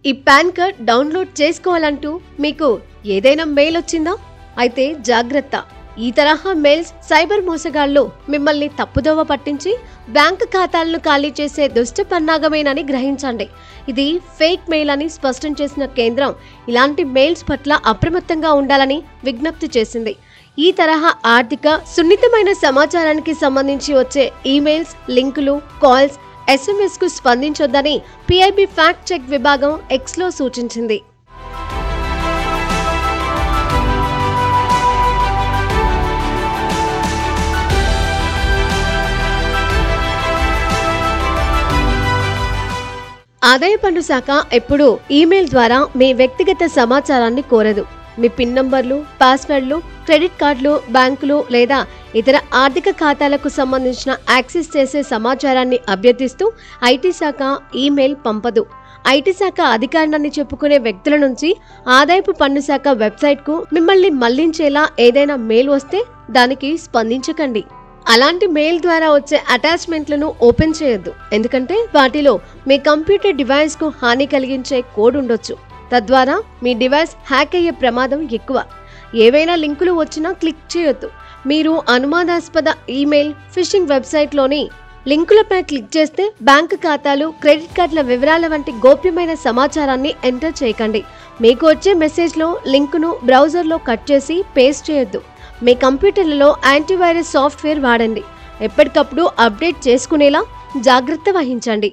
ఈ pan card download చేసుకోవాలంటూ మీకు ఏదైనా మెయిల్ వచ్చిందా? అయితే జాగ్రత్త. ఈ తరహా మెయిల్స్ సైబర్ మోసగాళ్లు మిమ్మల్ని తప్పుదోవ పట్టించి బ్యాంకు ఖాతాలను ఖాళీ చేసే దుష్ట పన్నాగమేనని గ్రహించండి. ఇది ఫేక్ మెయిల్ అని స్పష్టం చేసిన కేంద్రం ఇలాంటి మెయిల్స్ పట్ల అప్రమత్తంగా ఉండాలని విజ్ఞప్తి చేసింది. ఈ తరహా ఆర్థిక సున్నితమైన సమాచారానికి సంబంధించి వచ్చే ఈమెయిల్స్, లింకులు, కాల్స్, SMS కు స్పందించొద్దని PIB ఫ్యాక్ట్ చెక్ విభాగం Xలో సూచించింది. ఆదాయ పన్ను శాఖ ఎప్పుడూ ఈమెయిల్ ద్వారా మీ వ్యక్తిగత సమాచారాన్ని కోరదు. మీ పిన్ నంబర్లు, పాస్వర్డ్లు, క్రెడిట్ కార్డులు, బ్యాంకులు లేదా ఇతర ఆర్థిక ఖాతాలకు సంబంధించిన యాక్సెస్ చేసే సమాచారాన్ని అభ్యర్థిస్తూ IT శాఖ ఈమెయిల్ పంపదు. IT శాఖ అధికారిని చెప్పుకునే వ్యక్తుల నుంచి ఆదాయపు పన్ను శాఖ వెబ్సైట్కు మిమ్మల్ని మళ్లించేలా ఏదైనా మెయిల్ వస్తే దానికి స్పందించకండి. అలాంటి మెయిల్ ద్వారా వచ్చే అటాచ్మెంట్లను ఓపెన్ చేయొద్దు. ఎందుకంటే వాటిలో మీ కంప్యూటర్ డివైస్కు హాని కలిగించే కోడ్ ఉండొచ్చు. తద్వారా మీ డివైస్ హ్యాక్ అయ్యే ప్రమాదం ఎక్కువ. ఏవైనా లింకులు వచ్చినా క్లిక్ చేయొద్దు. మీరు అనుమానాస్పద ఈమెయిల్, ఫిషింగ్ వెబ్సైట్లోని లింకులపై క్లిక్ చేస్తే బ్యాంకు ఖాతాలు, క్రెడిట్ కార్డుల వివరాల వంటి గోప్యమైన సమాచారాన్ని ఎంటర్ చేయకండి. మీకు వచ్చే మెసేజ్లో లింకును బ్రౌజర్లో కట్ చేసి పేస్ట్ చేయొద్దు. మీ కంప్యూటర్లలో యాంటీవైరస్ సాఫ్ట్వేర్ వాడండి. ఎప్పటికప్పుడు అప్డేట్ చేసుకునేలా జాగ్రత్త వహించండి.